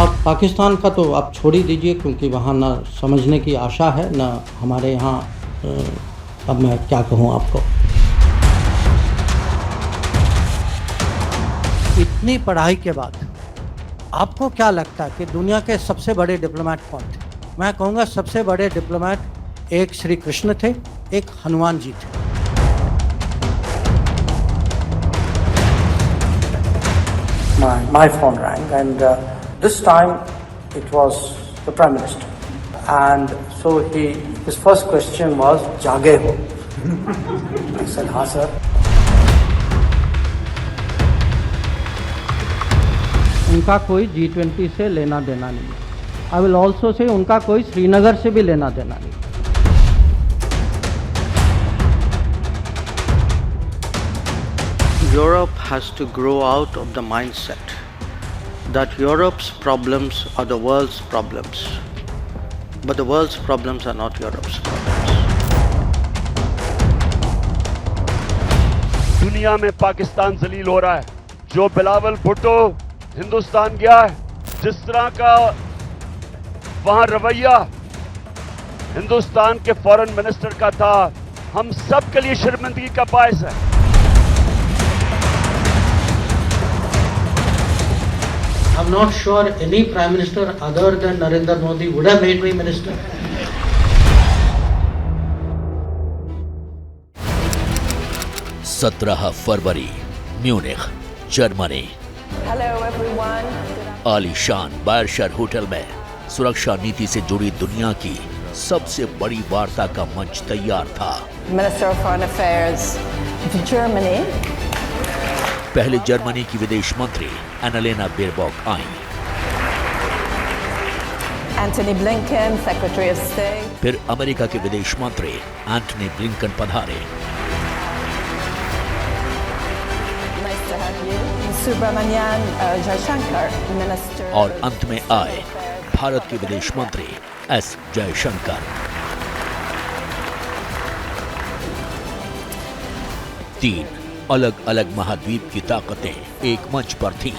अब पाकिस्तान का तो आप छोड़ ही दीजिए, क्योंकि वहाँ ना समझने की आशा है ना हमारे यहाँ। अब मैं क्या कहूँ आपको। इतनी पढ़ाई के बाद आपको क्या लगता है कि दुनिया के सबसे बड़े डिप्लोमेट कौन थे? मैं कहूँगा सबसे बड़े डिप्लोमेट एक श्री कृष्ण थे, एक हनुमान जी थे। My phone rang, and this time it was the Prime Minister. And so his first question was, "Jage ho?" I said, "हाँ sir." उनका कोई G20 से लेना देना नहीं। I will also say उनका कोई श्रीनगर से भी लेना देना नहीं। Europe has to grow out of the mindset that Europe's problems are the world's problems, but the world's problems are not Europe's problems. दुनिया में पाकिस्तान जलील हो रहा है। जो बिलावल भुट्टो हिंदुस्तान गया है, जिस तरह का वहां रवैया हिंदुस्तान के फॉरेन मिनिस्टर का था, हम सब के लिए शर्मिंदगी का बायस है। I'm not sure any Prime Minister other than Narendra Modi would have made me minister. February, Munich, Germany. Hello everyone. आलीशान बायरशर होटल में सुरक्षा नीति से जुड़ी दुनिया की सबसे बड़ी वार्ता का मंच तैयार था। Minister of Foreign Affairs of Germany. पहले जर्मनी की विदेश मंत्री एनालेना बेरबॉक आईं। Antony Blinken, Secretary of State. फिर अमेरिका के विदेश मंत्री एंटनी ब्लिंकन पधारे। Nice to have you. Subramanian Jaishankar, Minister. और अंत में आए भारत के विदेश मंत्री एस जयशंकर। तीन अलग अलग महाद्वीप की ताकतें एक मंच पर थीं।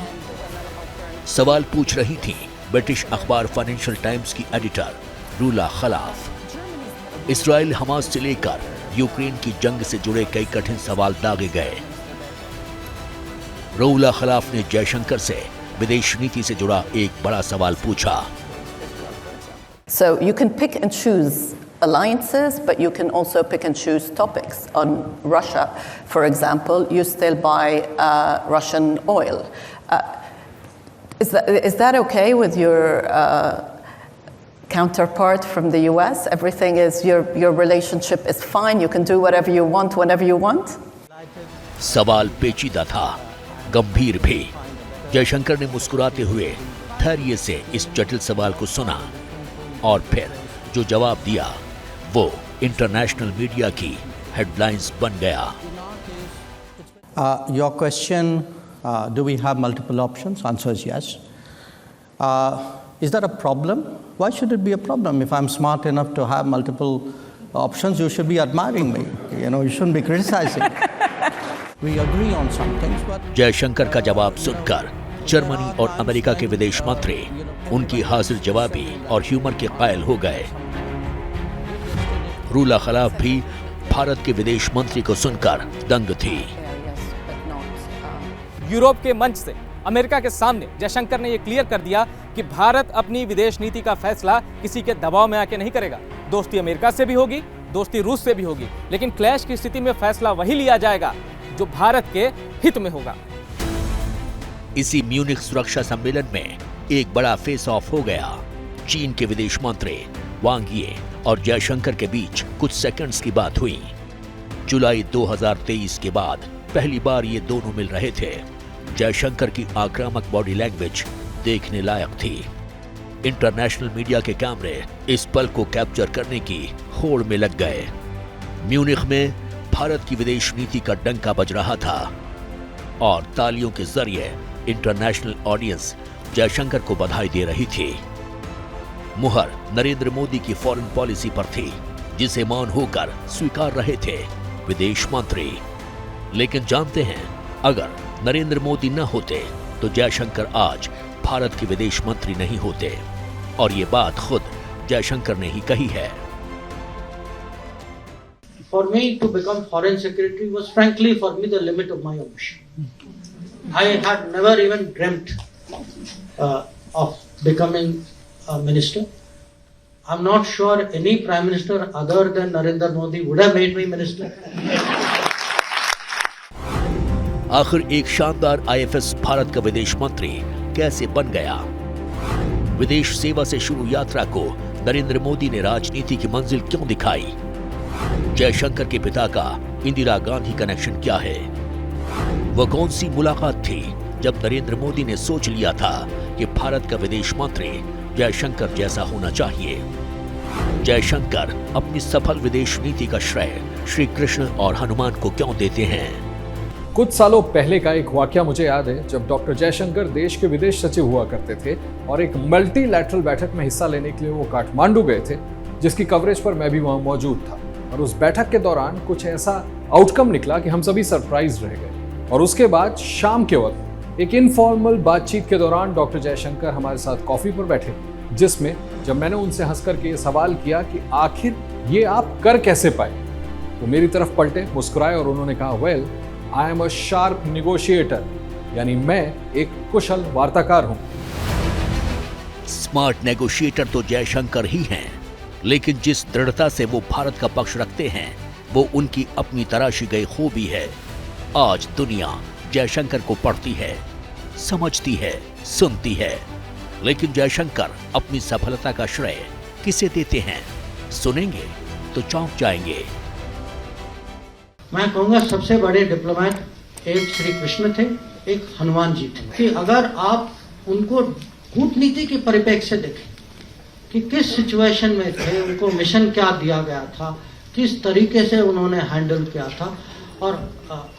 सवाल पूछ रही थीं ब्रिटिश अखबार फाइनेंशियल टाइम्स की एडिटर रूला खलाफ। इसराइल हमास से लेकर यूक्रेन की जंग से जुड़े कई कठिन सवाल दागे गए। रूला खलाफ ने जयशंकर से विदेश नीति से जुड़ा एक बड़ा सवाल पूछा। So you can pick and choose alliances, but you can also pick and choose topics. On Russia, for example, you still buy Russian oil. Is that okay with your counterpart from the US? Everything is your relationship is fine. You can do whatever you want whenever you want. सवाल पेचीदा था, गंभीर भी। जयशंकर ने मुस्कुराते हुए धैर्य से इस जटिल सवाल को सुना और फिर जो जवाब दिया वो इंटरनेशनल मीडिया की हेडलाइंस बन गया। Your question, do we have multiple options? Answer is yes. Is that a problem? Why should it be a problem? If I'm smart enough to have multiple options, you should be admiring me. You shouldn't be criticizing. We agree on some things, but Jaishankar का जवाब सुनकर Germany और America के विदेश मंत्री उनकी हाजिर जवाबी और ह्यूमर के कायल हो गए। रूला खलाफ भी भारत के विदेश मंत्री को सुनकर दंग थी। यूरोप के मंच से अमेरिका के सामने जयशंकर ने यह क्लियर कर दिया कि भारत अपनी विदेश नीति का फैसला किसी के दबाव में आके नहीं करेगा। दोस्ती अमेरिका से भी होगी, दोस्ती रूस से भी होगी, लेकिन क्लैश की स्थिति में फैसला वही लिया जाएगा जो भारत के हित में होगा। इसी म्यूनिख सुरक्षा सम्मेलन में एक बड़ा फेस ऑफ हो गया। चीन के विदेश मंत्री वांग यी और जयशंकर के बीच कुछ सेकंड्स की बात हुई। जुलाई 2023 के बाद पहली बार ये दोनों मिल रहे थे। जयशंकर की आक्रामक बॉडी लैंग्वेज देखने लायक थी। इंटरनेशनल मीडिया के कैमरे इस पल को कैप्चर करने की होड़ में लग गए। म्यूनिख में भारत की विदेश नीति का डंका बज रहा था और तालियों के जरिए इंटरनेशनल ऑडियंस जयशंकर को बधाई दे रही थी। मुहर नरेंद्र मोदी की फॉरेन पॉलिसी पर थी, जिसे मौन होकर स्वीकार रहे थे विदेश मंत्री। लेकिन जानते हैं, अगर नरेंद्र मोदी न होते तो जयशंकर आज भारत के विदेश मंत्री नहीं होते, और ये बात खुद जयशंकर ने ही कही है। For me to become foreign secretary was frankly for me the limit of my ambition. I had never even dreamt of becoming a minister. I'm not sure any prime minister other than Narendra Modi would have made me minister. आखिर एक शानदार IFS Bharat का विदेश मंत्री कैसे बन गया? विदेश सेवा से शुरू यात्रा को नरेंद्र मोदी ने राजनीति की मंजिल क्यों दिखाई? जयशंकर के पिता का इंदिरा गांधी कनेक्शन क्या है? वो कौन सी मुलाकात थी जब नरेंद्र मोदी ने सोच लिया था कि भारत का विदेश मंत्री जयशंकर जैसा होना चाहिए? जयशंकर अपनी सफल विदेश नीति का श्रेय श्री कृष्ण और हनुमान को क्यों देते हैं? कुछ सालों पहले का एक वाकया मुझे याद है, जब डॉक्टर जयशंकर देश के विदेश सचिव हुआ करते थे और एक मल्टीलैटरल बैठक में हिस्सा लेने के लिए वो काठमांडू गए थे, जिसकी कवरेज पर मैं भी वहां मौजूद था। और उस बैठक के दौरान कुछ ऐसा आउटकम निकला कि हम सभी सरप्राइज रह गए। और उसके बाद शाम के वक्त एक इनफॉर्मल बातचीत के दौरान डॉक्टर जयशंकर हमारे साथ कॉफी पर बैठे, जिसमें जब मैंने उनसे हंस करके ये सवाल किया कि आखिर ये आप कर कैसे पाए, वो मेरी तरफ पलटे, मुस्कुराए और उन्होंने कहा, well I am a sharp negotiator, यानी मैं एक कुशल वार्ताकार हूं। स्मार्ट नेगोशिएटर तो जयशंकर ही हैं, लेकिन जिस दृढ़ता से वो भारत का पक्ष रखते हैं वो उनकी अपनी तराशी गई खूबी है। आज दुनिया जयशंकर को पढ़ती है, समझती है, सुनती है, लेकिन जयशंकर अपनी सफलता का श्रेय किसे देते हैं? सुनेंगे तो चौंक जाएंगे। मैं कहूँगा सबसे बड़े डिप्लोमेट एक श्री कृष्ण थे, एक हनुमान जी थे। कि अगर आप उनको कूटनीति के परिप्रेक्ष्य से देखें कि किस सिचुएशन में थे, उनको मिशन क्या दिया गया था, किस तरीके से उन्होंने हैंडल किया था, और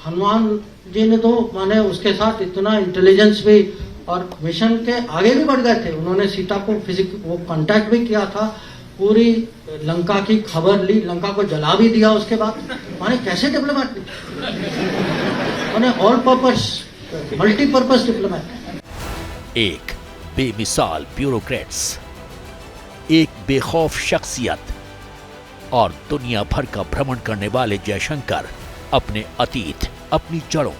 हनुमान जी ने तो माने उसके साथ इतना इंटेलिजेंस भी और मिशन के आगे भी बढ़ गए थे। उन्होंने सीता को वो कांटेक्ट भी किया था, पूरी लंका की खबर ली, लंका को जला भी दिया उसके बाद। माने कैसे डिप्लोमेट, माने ऑल पर्पस मल्टीपर्पस डिप्लोमेट। एक बेमिसाल ब्यूरोक्रेट्स, एक बेखौफ शख्सियत और दुनिया भर का भ्रमण करने वाले जयशंकर अपने अतीत, अपनी जड़ों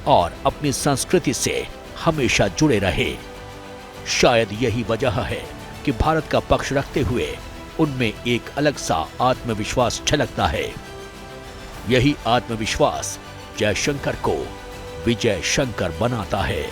और अपनी संस्कृति से हमेशा जुड़े रहे। शायद यही वजह है कि भारत का पक्ष रखते हुए उनमें एक अलग सा आत्मविश्वास झलकता है। यही आत्मविश्वास जयशंकर को विजय शंकर बनाता है।